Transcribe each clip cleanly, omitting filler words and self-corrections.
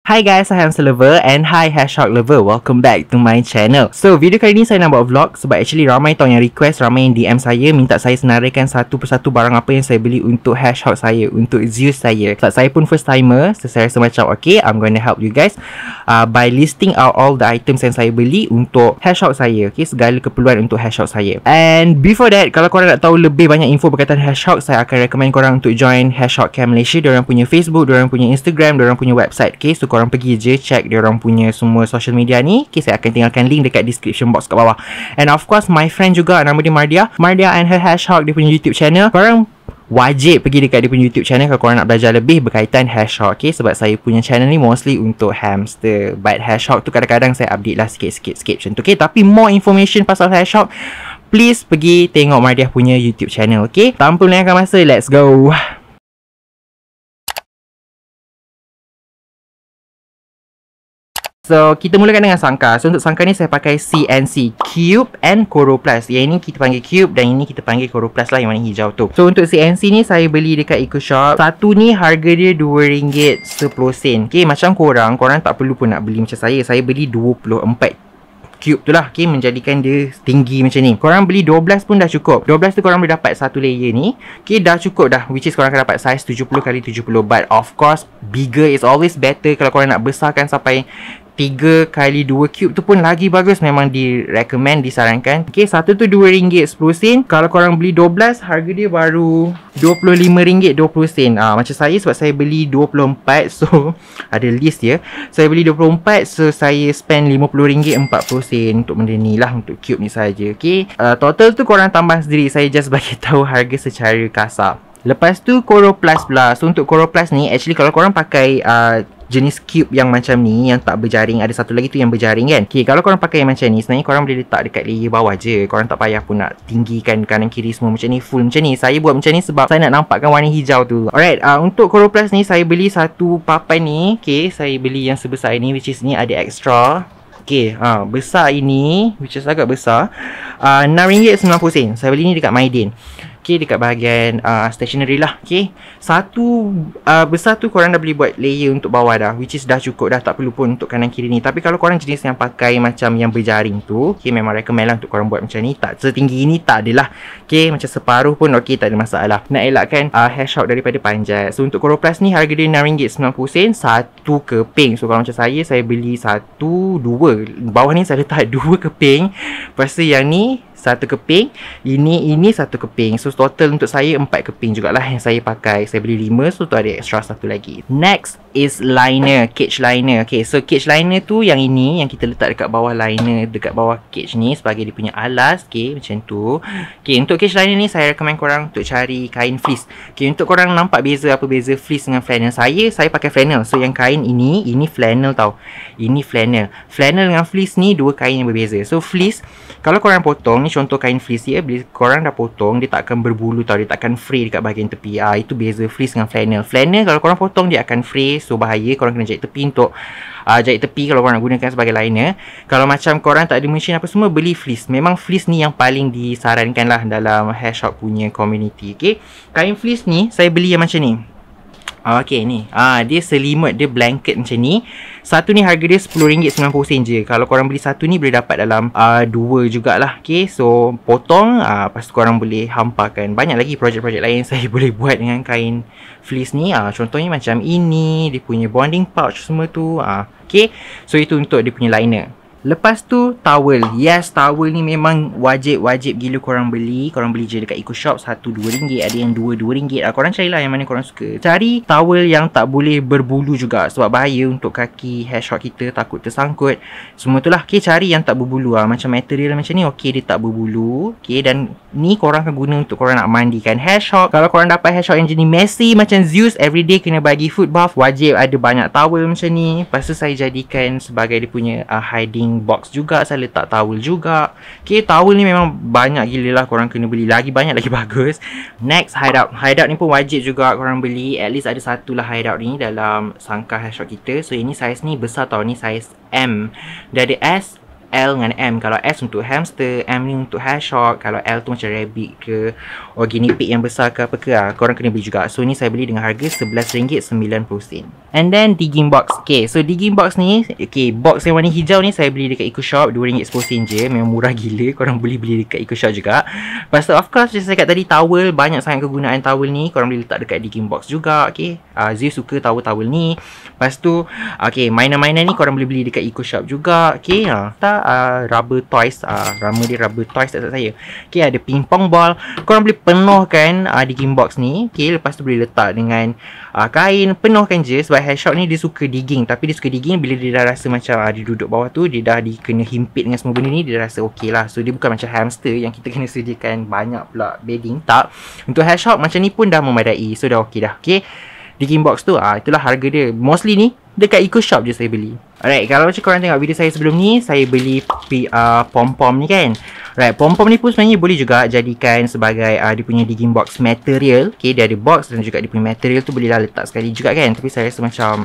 Hi guys, I am Lover and hi Hashtag Lover. Welcome back to my channel. So, video kali ni saya nak buat vlog sebab actually ramai tau yang request, ramai yang DM saya minta saya senaraikan satu persatu barang apa yang saya beli untuk Hashtag saya, untuk Zeus saya. Sebab saya pun first timer, so saya rasa macam okay, I'm going to help you guys by listing out all the items yang saya beli untuk Hashtag saya. Okay, segala keperluan untuk Hashtag saya. And before that, kalau korang nak tahu lebih banyak info berkaitan Hashtag, saya akan recommend korang untuk join Hashtag Camp Malaysia. Diorang punya Facebook, diorang punya Instagram, diorang punya website. Okay, so korang pergi je check diorang punya semua social media ni. Okay, saya akan tinggalkan link dekat description box kat bawah. And of course, my friend juga, nama dia Mardia and her Hashtag, dia punya YouTube channel. Korang wajib pergi dekat dia punya YouTube channel kalau korang nak belajar lebih berkaitan Hashtag. Okay, sebab saya punya channel ni mostly untuk hamster, but Hashtag tu kadang-kadang saya update lah sikit-sikit macam tu. Okay, tapi more information pasal Hashtag, please pergi tengok Mardia punya YouTube channel. Okay, tanpa melengahkan masa, let's go. So, kita mulakan dengan sangka. So, untuk sangka ni saya pakai CNC Cube and Coroplast. Yang ini kita panggil Cube dan ini kita panggil Coroplast lah, yang warna hijau tu. So, untuk CNC ni saya beli dekat EcoShop. Satu ni harga dia RM2.10. Okay, macam korang tak perlu pun nak beli macam saya. Saya beli 24 cube tu lah, okay, menjadikan dia tinggi macam ni. Korang beli 12 pun dah cukup. 12 tu korang boleh dapat satu layer ni. Okay, dah cukup dah, which is korang akan dapat size 70x70. But of course, bigger is always better. Kalau korang nak besarkan sampai 3x2 cube tu pun lagi bagus. Memang recommend, disarankan. Okay, satu tu RM2.10. Kalau korang beli 12, harga dia baru RM25.20. Macam saya, sebab saya beli 24. So, ada list dia. Saya beli 24. So, saya spend RM50.40 untuk benda ni lah, untuk cube ni saja. Okay, total tu korang tambah sendiri. Saya just bagi tahu harga secara kasar. Lepas tu Coroplast pula. So, untuk Coroplast ni, actually kalau korang pakai jenis cube yang macam ni, yang tak berjaring, ada satu lagi tu yang berjaring kan. Okay, kalau korang pakai yang macam ni, sebenarnya korang boleh letak dekat layer bawah je. Korang tak payah pun nak tinggikan kanan kiri semua macam ni, full macam ni. Saya buat macam ni sebab saya nak nampakkan warna hijau tu. Alright, untuk Coroplast ni saya beli satu papan ni. Okay, saya beli yang sebesar ini, which is ni ada extra. Okay, besar ini, which is agak besar, RM6.90. Saya beli ni dekat Maidin. Okay, dekat bahagian stationery lah. Okay, satu besar tu korang dah boleh buat layer untuk bawah dah, which is dah cukup dah, tak perlu pun untuk kanan kiri ni. Tapi kalau korang jenis yang pakai macam yang berjaring tu, okay, memang recommend lah untuk korang buat macam ni. Tak setinggi ni, tak adalah. Okay, macam separuh pun okay, tak ada masalah. Nak elakkan Hashtag daripada panjat. So, untuk Coroplast ni harga dia RM6.90. Satu keping. So, kalau macam saya beli dua. Bawah ni saya letak 2 keping. Lepas tu yang ni satu keping, ini satu keping. So total untuk saya 4 keping jugalah yang saya pakai. Saya beli 5, so tu ada extra satu lagi. Next is liner, cage liner. Okay, so cage liner tu yang ini, yang kita letak dekat bawah liner, dekat bawah cage ni sebagai dia punya alas. Okay, macam tu. Okay, untuk cage liner ni saya recommend korang untuk cari kain fleece. Okay, untuk korang nampak apa beza fleece dengan flannel. Saya pakai flannel. So yang kain ini flannel tau. Ini flannel. Flannel dengan fleece ni dua kain yang berbeza. So fleece, kalau korang potong, ni contoh kain fleece ya, bila korang dah potong, dia tak akan berbulu tau, dia tak akan fray dekat bahagian tepi. Itu beza fleece dengan flannel. Flannel kalau korang potong, dia akan fray, so bahaya. Korang kena jahit tepi untuk jahit tepi kalau korang nak gunakan sebagai liner. Kalau macam korang tak ada mesin apa semua, beli fleece. Memang fleece ni yang paling disarankan lah dalam Hashtag punya community. Okay, kain fleece ni saya beli yang macam ni. Okay, ni dia selimut, dia blanket macam ni. Satu ni harga dia RM10.90 je. Kalau korang beli satu ni boleh dapat dalam 2 jugalah. Okay, so potong, lepas tu korang boleh hampakan. Banyak lagi projek-projek lain saya boleh buat dengan kain fleece ni. Contohnya macam ini, dia punya bonding pouch semua tu. Okay, so itu untuk dia punya liner. Lepas tu towel. Yes, towel ni memang wajib gila korang beli. Korang beli je dekat EcoShop. Satu RM2, ada yang dua RM2. Korang carilah yang mana korang suka. Cari towel yang tak boleh berbulu juga, sebab bahaya untuk kaki Hashtag kita, takut tersangkut. Semua tu lah. Okay, cari yang tak berbulu. Macam material macam ni, okay, dia tak berbulu. Okay, dan ni korang akan guna untuk korang nak mandikan Hashtag. Kalau korang dapat Hashtag yang jenis messy macam Zeus, everyday kena bagi food bath, wajib ada banyak towel macam ni. Lepas tu saya jadikan sebagai dia punya hiding box juga. Saya letak towel juga. Okay, towel ni memang banyak gila lah. Korang kena beli lagi banyak, lagi bagus. Next, hideout. Hideout ni pun wajib juga korang beli. At least ada satu lah hideout ni dalam sangka Hashtag kita. So ini size ni besar tau. Ni size M. Dia ada S, L dengan M. Kalau S untuk hamster, M ni untuk hedgehog, kalau L tu macam rabbit ke guinea pig yang besar ke apa ke korang kena beli juga. So ni saya beli dengan harga RM11.90. And then digging box. Okay, so digging box ni, okay, box yang warna hijau ni saya beli dekat EcoShop RM2.10 je. Memang murah gila, korang boleh beli dekat EcoShop juga. Lepas tu of course, macam saya cakap tadi, towel, banyak sangat kegunaan towel ni. Korang boleh letak dekat digging box juga. Okay, Zeus suka towel-towel ni. Lepas tu okay, mainan-mainan ni korang boleh beli dekat EcoShop juga. Okay, rubber toys, nama dia rubber toys tak saya. Okay, ada ping pong ball. Korang boleh penuhkan digging box ni. Okay, lepas tu boleh letak dengan kain, penuhkan je. Sebab hedgehog ni dia suka digging. Tapi dia suka digging bila dia dah rasa macam dia duduk bawah tu, dia dah kena himpit dengan semua benda ni, dia rasa okey lah. So dia bukan macam hamster yang kita kena sediakan banyak pula bedding. Tak, untuk hedgehog macam ni pun dah memadai. So dah okey dah. Okay, digging box tu itulah harga dia. Mostly ni dekat EcoShop je saya beli. Alright, kalau macam korang tengok video saya sebelum ni, saya beli pom-pom ni kan. Right, pom-pom ni pun sebenarnya boleh juga jadikan sebagai dia punya digging box material. Okay, dia ada box dan juga dia punya material tu boleh lah letak sekali juga kan. Tapi saya rasa macam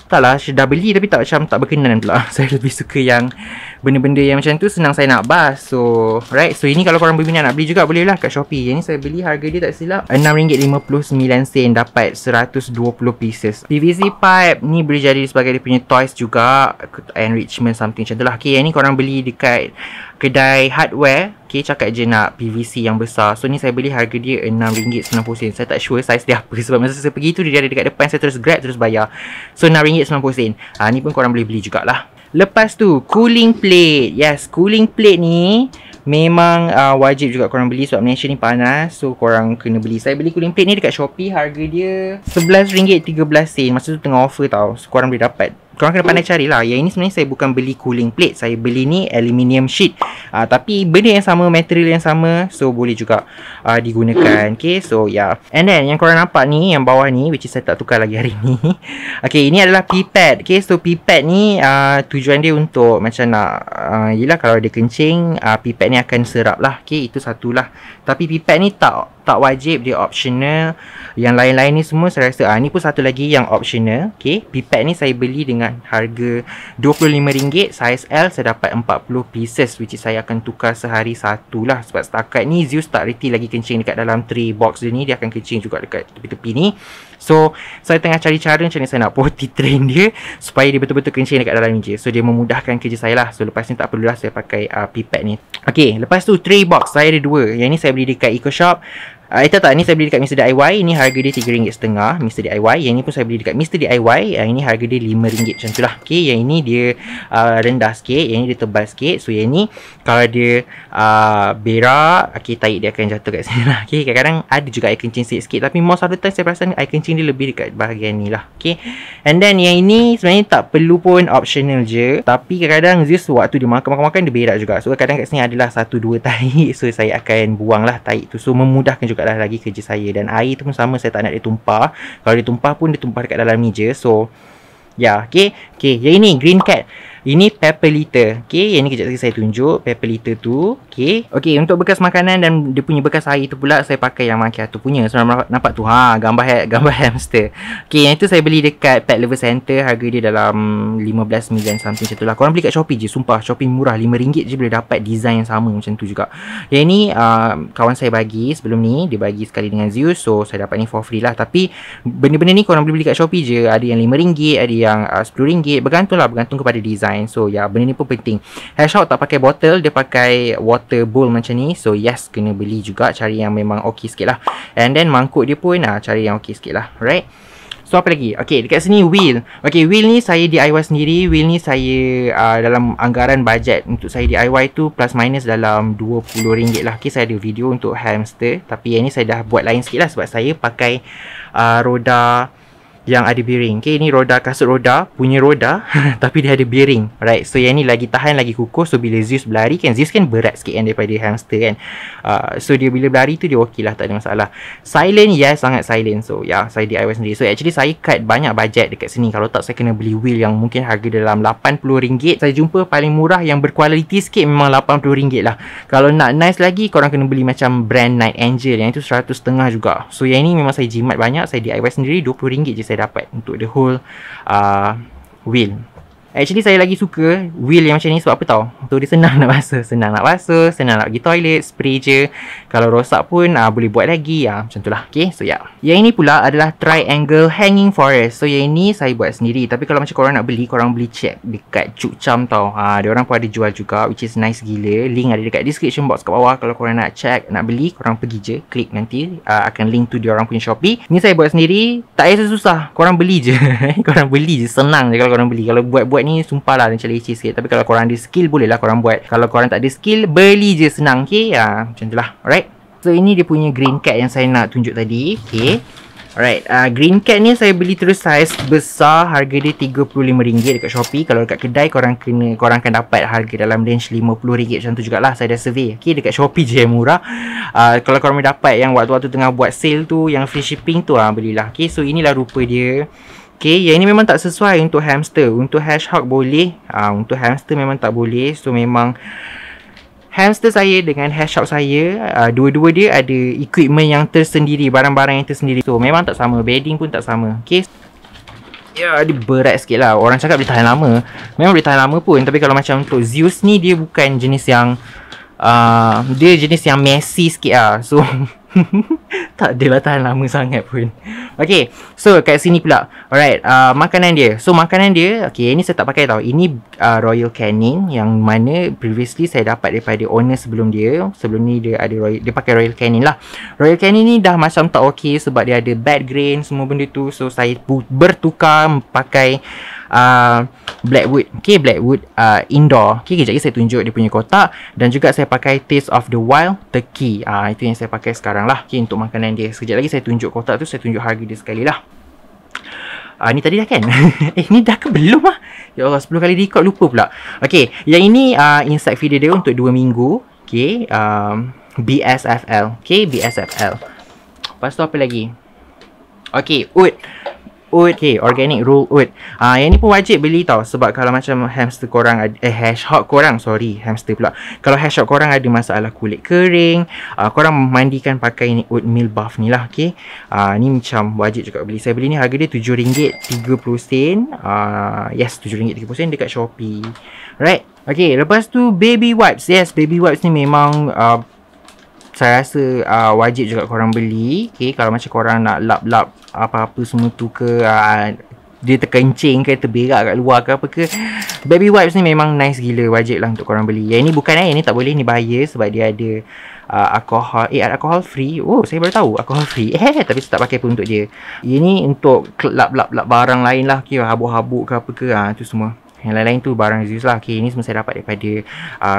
tak lah, saya dah beli tapi tak berkenan pula. Saya lebih suka yang benda-benda yang macam tu senang saya nak bas. So right, so ini kalau korang berminat nak beli juga boleh lah kat Shopee. Yang ni saya beli harga dia tak silap RM6.59, dapat 120 pieces. PVC pipe ni boleh jadi sebagai dia punya toys juga, enrichment something macam tu lah. Okay, yang ni korang beli dekat kedai hardware. Okay, cakap je nak PVC yang besar. So ni saya beli harga dia RM6.90. Saya tak sure size dia apa, sebab masa saya pergi tu dia ada dekat depan, saya terus grab terus bayar. So RM6.90. Ni pun korang boleh beli jugalah. Lepas tu cooling plate. Yes, cooling plate ni memang wajib juga korang beli sebab Malaysia ni panas. So korang kena beli. Saya beli cooling plate ni dekat Shopee, harga dia RM11.13. Masa tu tengah offer tau. So korang boleh dapat. Korang kena pandai carilah. Yang ini sebenarnya saya bukan beli cooling plate, saya beli ni aluminium sheet. Tapi benda yang sama, material yang sama, so boleh juga digunakan. Okay, so yeah. And then yang korang nampak ni, yang bawah ni, which is saya tak tukar lagi hari ni. Okay, ini adalah pipet. Okay, so pipet ni tujuan dia untuk macam nak yelah, kalau dia kencing, pipet ni akan serap lah. Okay, itu satulah. Tapi pipet ni tak wajib, dia optional. Yang lain-lain ni semua saya rasa ni pun satu lagi yang optional. Okay, pipet ni saya beli dengan harga RM25. Size L saya dapat 40 pieces, which is saya akan tukar sehari satu lah. Sebab setakat ni Zeus tak reti lagi kencing dekat dalam tray box dia ni. Dia akan kencing juga dekat tepi-tepi ni. So saya tengah cari cara macam ni saya nak potty train dia supaya dia betul-betul kencing dekat dalam ni je. So dia memudahkan kerja saya lah. So lepas ni tak perlulah saya pakai pipet ni. Okay, lepas tu tray box saya ada dua. Yang ni saya beli dekat EcoShop. Tak, ni saya beli dekat Mr. DIY. Ni harga dia RM3.5, Mr. DIY. Yang ni pun saya beli dekat Mr. DIY. Ini harga dia RM5 macam tu lah. Okay, yang ini dia rendah sikit, yang ni dia tebal sikit. So yang ni kalau dia berak, okay, tahi dia akan jatuh kat sini lah. Okay, kadang-kadang ada juga air kencing sikit-sikit, tapi most of the time saya perasan air kencing dia lebih dekat bahagian ni lah. Okay, and then yang ini sebenarnya tak perlu pun, optional je. Tapi kadang-kadang Zeus waktu dia makan dia berak juga. So kadang kat sini adalah 1-2 tahi. So saya akan buang lah tahi tu. So memudahkan juga lah lagi kerja saya. Dan air tu pun sama, saya tak nak dia tumpah. Kalau dia tumpah pun dia tumpah dekat dalam ni je. So ya, okay. Yang ini green cat. Ini pepper litter. Okay, yang ni kejap lagi saya tunjuk pepper litter tu. Okay, untuk bekas makanan dan dia punya bekas air tu pula saya pakai yang macchiato punya. So nampak tu gambar hamster. Okay, yang itu saya beli dekat Pet Lover Center. Harga dia dalam 15 million something macam tu lah. Korang beli kat Shopee je, sumpah Shopee murah, RM5 je boleh dapat design yang sama macam tu juga. Yang ni kawan saya bagi sebelum ni, dia bagi sekali dengan Zeus. So saya dapat ni for free lah. Tapi benda-benda ni korang boleh beli kat Shopee je. Ada yang RM5, ada yang RM10. Bergantung kepada design. So ya, benda ni pun penting. Hedgehog tak pakai botol, dia pakai water bowl macam ni. So yes, kena beli juga, cari yang memang okey sikit lah. And then mangkuk dia pun cari yang okey sikit lah. Right, so apa lagi? Okay, dekat sini wheel. Okay, wheel ni saya DIY sendiri. Wheel ni saya dalam anggaran bajet untuk saya DIY tu plus minus dalam RM20 lah. Okay, saya ada video untuk hamster, tapi yang ni saya dah buat lain sikit lah sebab saya pakai roda yang ada bearing. Okay, ni roda, kasut roda punya roda tapi dia ada bearing. Right, so yang ni lagi tahan, lagi kukuh. So bila Zeus berlari kan, Zeus kan berat sikit kan daripada hamster kan. So dia bila berlari tu dia okey lah, tak ada masalah. Silent, yes, sangat silent. So ya, saya DIY sendiri. So actually saya cut banyak bajet dekat sini. Kalau tak saya kena beli wheel yang mungkin harga dalam RM80. Saya jumpa paling murah yang berkualiti sikit memang RM80 lah. Kalau nak nice lagi, korang kena beli macam brand Night Angel, yang itu RM100.5 juga. So yang ni memang saya jimat banyak, saya DIY sendiri. RM20 je saya dapat untuk the whole wheel. Actually saya lagi suka wheel yang macam ni sebab apa tau? So dia senang nak basuh, senang nak pergi toilet, spray je. Kalau rosak pun boleh buat lagi, macam tu lah. Okay, so yang ini pula adalah triangle hanging forest. So yang ini saya buat sendiri. Tapi kalau macam korang nak beli, korang boleh check dekat Cukcam tau. Diorang pun ada jual juga, which is nice gila. Link ada dekat description box kat bawah. Kalau korang nak check, nak beli, korang pergi je, klik nanti akan link tu diorang punya Shopee. Ni saya buat sendiri, tak payah susah. Korang beli je. Korang beli je, senang je kalau korang beli. Kalau buat ni sumpah lah macam leceh sikit. Tapi kalau korang ada skill, boleh lah korang buat. Kalau korang tak ada skill, beli je, senang. Okay, macam tu lah. Alright. So ini dia punya green cat yang saya nak tunjuk tadi. Okay. Alright, green cat ni saya beli terus saiz besar. Harga dia RM35 dekat Shopee. Kalau dekat kedai korang akan dapat harga dalam range RM50 macam tu jugalah. Saya dah survey. Okay, dekat Shopee je yang murah. Kalau korang dapat yang waktu-waktu tengah buat sale tu, yang free shipping tu, belilah. Okay, so inilah rupa dia. Okay, yang ini memang tak sesuai untuk hamster. Untuk hedgehog boleh, untuk hamster memang tak boleh. So memang hamster saya dengan hedgehog saya, dua-dua dia ada equipment yang tersendiri, barang-barang yang tersendiri. So memang tak sama, bedding pun tak sama. Okay, ya, dia berat sikit lah. Orang cakap boleh tahan lama, memang boleh tahan lama pun. Tapi kalau macam untuk Zeus ni, dia bukan jenis yang dia jenis yang messy sikit lah. So tak adalah tahan lama sangat pun. Okay, so kat sini pula. Alright, makanan dia. So makanan dia, okay, ini saya tak pakai tau. Ini Royal Canin, yang mana previously saya dapat daripada owner sebelum dia. Sebelum ni dia ada dia pakai Royal Canin lah. Royal Canin ni dah macam tak okay sebab dia ada bad grain, semua benda tu. So saya bertukar pakai Blackwood. Okay, Blackwood indoor. Okay, kejap lagi saya tunjuk dia punya kotak. Dan juga saya pakai Taste of the Wild Turkey. Itu yang saya pakai sekarang lah. Okay, untuk makanan dia. Sekejap lagi saya tunjuk kotak tu, saya tunjuk harga dia sekali lah. Ni tadi dah kan? Ni dah ke belum lah? Ya Allah, 10 kali record lupa pula. Okay, yang ini inside feeder dia untuk 2 minggu. Okay, BSFL. Okay, BSFL. Lepas tu apa lagi? Okay, oat. Okay, organic roll oat. Yang ni pun wajib beli tau. Sebab kalau macam hamster korang hedgehog korang, hamster pula. Kalau hedgehog korang ada masalah kulit kering, korang mandikan pakai ni oatmeal buff ni lah. Okay, ni macam wajib juga beli. Saya beli ni harga dia RM7.30. Yes, RM7.30 dekat Shopee. Right. Okay, lepas tu baby wipes. Yes, baby wipes ni memang saya rasa wajib juga korang beli. Okay, kalau macam korang nak lap-lap apa-apa semua tu ke, dia terkencing ke, terberak kat luar ke apa ke, baby wipes ni memang nice gila, wajib lah untuk korang beli. Yang ni bukan yang ni tak boleh, ni bahaya sebab dia ada alkohol. Alkohol free. Oh, saya baru tahu alkohol free. Tapi saya tak pakai pun untuk dia. Ini untuk lap-lap barang lain lah. Okay, habuk-habuk ke apa ke, tu semua. Yang lain-lain tu barang Zeus lah. Okay, ini semua saya dapat daripada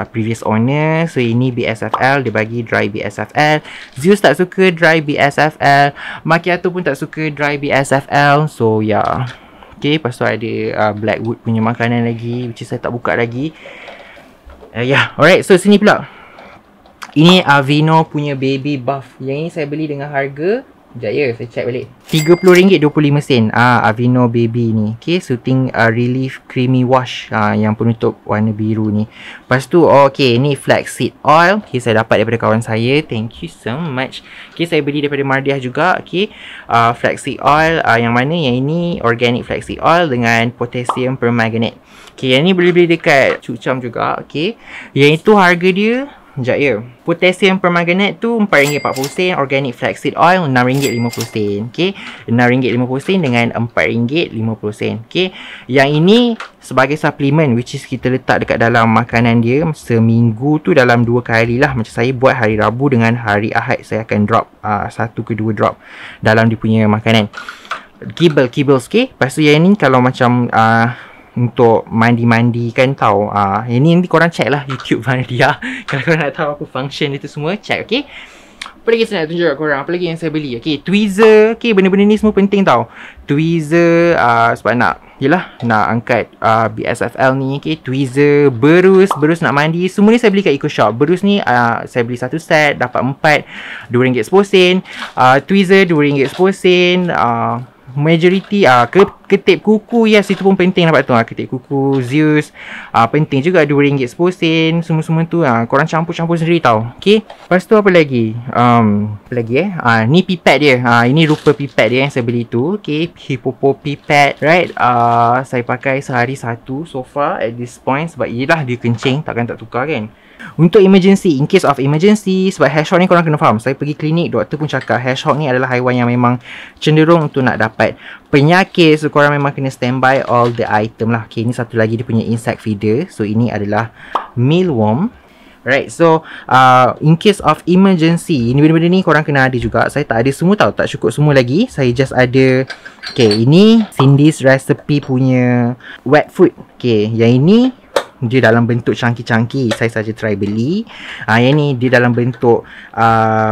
previous owner. So ini BSFL, dia bagi dry BSFL. Zeus tak suka dry BSFL. Macchiato pun tak suka dry BSFL. So yeah. Okay, lepas tu ada Blackwood punya makanan lagi, which is saya tak buka lagi. Alright, so sini pula. Ini Aveeno punya baby buff. Yang ini saya beli dengan harga, sekejap ya, saya check balik, RM30.25. Aveeno baby ni. Okay, Soothing Relief Creamy Wash, yang penutup warna biru ni. Lepas tu, okay, ni flaxseed oil. Okay, saya dapat daripada kawan saya. Thank you so much. Okay, saya beli daripada Mardiah juga. Okay, flaxseed oil, yang mana yang ini organic flaxseed oil dengan potassium permanganate. Okay, yang ni boleh beli dekat Cukcam juga. Okay, yang itu harga dia, sekejap ya, potassium permanganate tu RM4.40, organic flaxseed oil RM6.50. Okay, RM6.50 dengan RM4.50. Okay, yang ini sebagai suplemen, which is kita letak dekat dalam makanan dia. Seminggu tu dalam 2 kali lah. Macam saya buat hari Rabu dengan hari Ahad, saya akan drop 1 ke 2 drop dalam dia punya makanan. Kibbles. Okay, lepas tu yang ni kalau macam untuk mandi-mandi kan tau. Ini nanti korang check lah YouTube Mardiah. Kalau korang nak tahu apa function itu semua, check. Okay, apa lagi saya nak tunjuk kat korang? Apa lagi yang saya beli? Okay, tweezer. Okay, benda-benda ni semua penting tau. Tweezer, sebab nak angkat BSFL ni. Okay, tweezer, berus nak mandi, semua ni saya beli kat EcoShop. Berus ni saya beli 1 set, dapat 4, RM2.10. Tweezer RM2.10. Majority ketip kuku, yes, itu pun penting dapat tu. Ketip kuku Zeus, penting juga RM2 10 sen. Semua-semua tu korang campur-campur sendiri tau. Okay, lepas tu apa lagi? Apa lagi ni pipet dia. Ini rupa pipet dia yang saya beli tu. Okay, Hippopo pipet, right? Saya pakai sehari satu so far at this point. Sebab yelah dia kencing, takkan tak tukar kan. Untuk emergency, in case of emergency, sebab hedgehog ni korang kena faham, saya pergi klinik, doktor pun cakap hedgehog ni adalah haiwan yang memang cenderung untuk nak dapat penyakit. So korang memang kena standby all the item lah. Okay, ni satu lagi dia punya insect feeder. So ini adalah mealworm. Right, so in case of emergency, ini benda-benda ni korang kena ada juga. Saya tak ada semua tau, tak cukup semua lagi. Saya just ada, okay, ini Cindy's Recipe punya wet food. Okay, yang ini dia dalam bentuk cangki-cangki, saya saja try beli. Yang ni dia dalam bentuk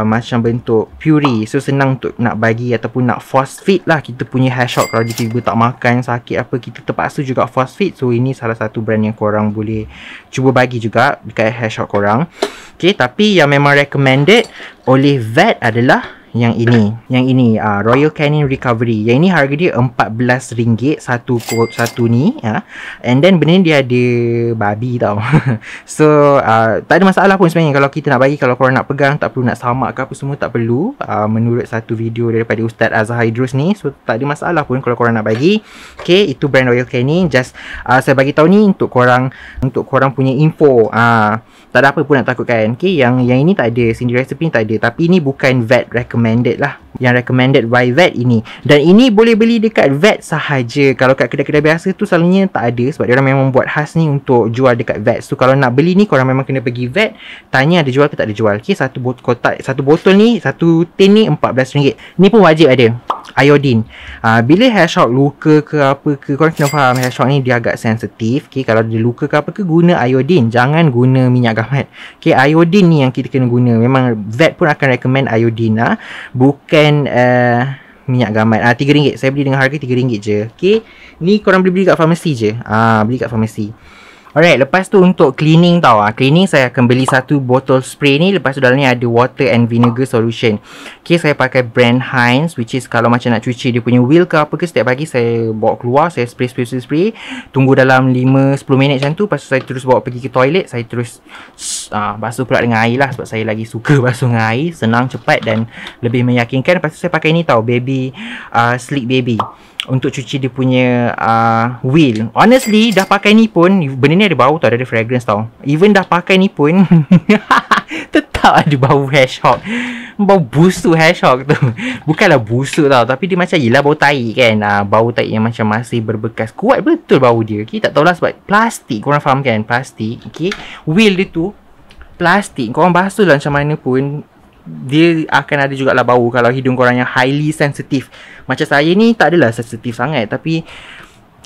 macam bentuk puree. So senang untuk nak bagi ataupun nak force feed lah kita punya hedgehog. Kalau dia tiba tak makan, sakit apa, kita terpaksa juga force feed. So ini salah satu brand yang korang boleh cuba bagi juga dekat hedgehog korang. Okay, tapi yang memang recommended oleh vet adalah yang ini Royal Canin Recovery. Yang ini harga dia RM14 satu ni and then benda ni dia ada babi tau. So tak ada masalah pun sebenarnya kalau kita nak bagi. Kalau korang nak pegang, tak perlu nak samak ke apa semua, tak perlu, menurut satu video daripada Ustaz Azhar Idrus ni. So tak ada masalah pun kalau korang nak bagi. Okay, itu brand Royal Canin. Just saya bagi tahu ni untuk korang punya info. Tak ada apa pun nak takutkan. Okay, yang ini tak ada, Cindy Recipe ni tak ada. Tapi ni bukan vet recommended lah. Yang recommended by vet ini. Dan ini boleh beli dekat vet sahaja. Kalau kat kedai-kedai biasa tu selalunya tak ada. Sebab dia orang memang buat khas ni untuk jual dekat vet. So kalau nak beli ni, korang memang kena pergi vet, tanya ada jual ke tak ada jual. Okay, satu botol ni, satu tin ni RM14. Ni pun wajib ada iodine. Bila hedgehog luka ke apa ke, korang kena faham hedgehog ni dia agak sensitif. Okay, kalau dia luka ke apa ke, guna iodine, jangan guna minyak gamat. Okay, iodine ni yang kita kena guna. Memang vet pun akan recommend iodine bukan minyak gamat. RM3. Saya beli dengan harga RM3 je. Okay, ni korang boleh beli kat farmasi je. Beli kat farmasi. Alright, lepas tu untuk cleaning tau. Cleaning saya akan beli satu botol spray ni. Lepas tu dalam ni ada water and vinegar solution. Okay, saya pakai brand Heinz, which is kalau macam nak cuci dia punya wheel ke apa ke, setiap pagi saya bawa keluar, saya spray. Tunggu dalam 5-10 minit macam tu. Lepas tu saya terus bawa pergi ke toilet. Saya terus basuh pula dengan air lah. Sebab saya lagi suka basuh dengan air. Senang, cepat dan lebih meyakinkan. Lepas tu saya pakai ni tau, baby Sleek Baby, untuk cuci dia punya wheel. Honestly, dah pakai ni pun benda ni ada bau tau, ada fragrance tau. Even dah pakai ni pun tetap ada bau hedgehog. Bau busuk hedgehog tu. Bukanlah busuk tau, tapi dia macam yelah bau tai kan. Bau tai yang macam masih berbekas. Kuat betul bau dia. Okay, tak tahulah sebab plastik, korang faham kan, plastik. Okay, wheel dia tu plastik. Korang basuh lah macam mana pun, dia akan ada jugalah bau kalau hidung korang yang highly sensitif. Macam saya ni tak adalah sensitif sangat, tapi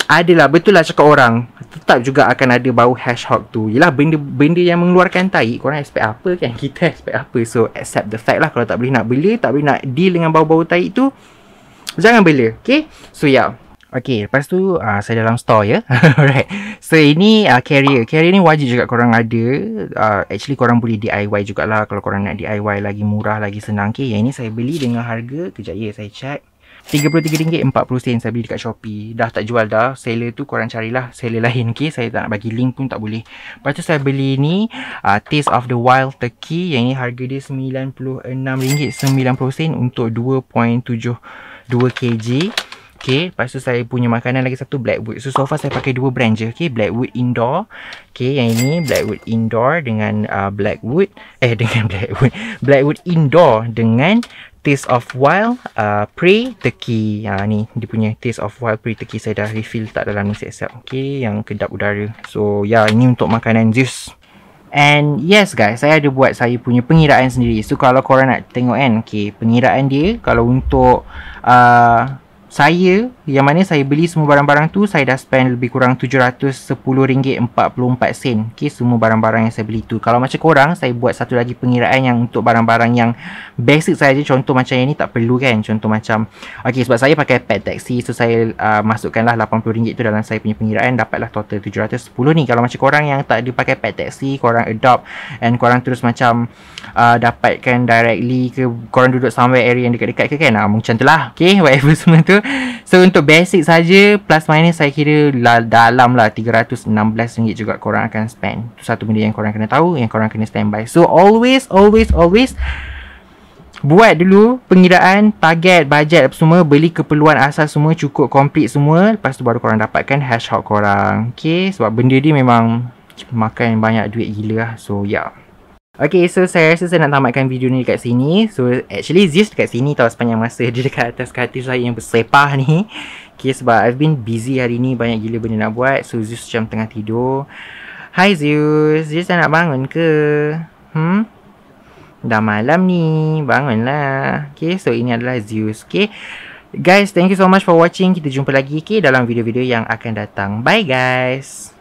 adalah, betul lah cakap orang, tetap juga akan ada bau hedgehog tu. Yelah, benda yang mengeluarkan tai, korang expect apa kan? Kita expect apa? So accept the fact lah. Kalau tak boleh nak bela, tak boleh nak deal dengan bau-bau tai tu, jangan bela. Okay, so yeah. Okay, lepas tu saya dalam store ya. Alright. So ini carrier. Carrier ni wajib juga korang ada. Actually korang boleh DIY jugalah kalau korang nak DIY lagi murah, lagi senang. Okay, yang ini saya beli dengan harga, kejap ya saya check, RM33.40 saya beli dekat Shopee. Dah tak jual dah. Seller tu korang carilah seller lain. Okay, saya tak nak bagi link pun tak boleh. Lepas tu saya beli ni Taste of the Wild Turkey. Yang ni harga dia RM96.90 untuk 2.72 kg. Okay, lepas tu saya punya makanan lagi satu, Blackwood. So far saya pakai dua brand je. Okay, Blackwood Indoor. Okay, yang ini Blackwood Indoor dengan Blackwood Indoor dengan Taste of Wild Prey Turkey. Ni dia punya Taste of Wild Prey Turkey. Saya dah refill tak dalam ni siap-siap. Okay, yang kedap udara. So ini untuk makanan Zeus. And yes guys, saya ada buat saya punya pengiraan sendiri. So kalau korang nak tengok kan, okay, pengiraan dia kalau untuk saya, yang mana saya beli semua barang-barang tu, saya dah spend lebih kurang RM710.44. Okay, semua barang-barang yang saya beli tu. Kalau macam korang, saya buat satu lagi pengiraan yang untuk barang-barang yang basic saja. Contoh macam yang ni tak perlu kan. Contoh macam, okay, sebab saya pakai pet taxi, so saya masukkanlah RM80 tu dalam saya punya pengiraan. Dapatlah total 710 ni. Kalau macam korang yang tak ada pakai pet taxi, korang adopt and korang terus macam dapatkan directly ke, korang duduk somewhere area yang dekat-dekat ke kan, macam tu lah. Okay, whatever semua tu. harga. So untuk basic saja plus minus saya kira dalam lah RM316 juga korang akan spend. Itu satu benda yang korang kena tahu, yang korang kena standby. So always buat dulu pengiraan target, bajet apa semua, beli keperluan asas semua cukup, complete semua. Lepas tu baru korang dapatkan hashtag korang. Okay, sebab benda ni memang makan banyak duit gila lah. So yeah. Okay, so saya rasa saya nak tamatkan video ni dekat sini. So actually Zeus dekat sini tau sepanjang masa dia dekat atas katil saya yang bersepah ni. Okay, sebab I've been busy hari ni, banyak gila benda nak buat. So Zeus macam tengah tidur. Hi Zeus, Zeus nak bangun ke? Dah malam ni, bangunlah. Okay, so ini adalah Zeus. Okay guys, thank you so much for watching. Kita jumpa lagi dalam video-video yang akan datang. Bye guys.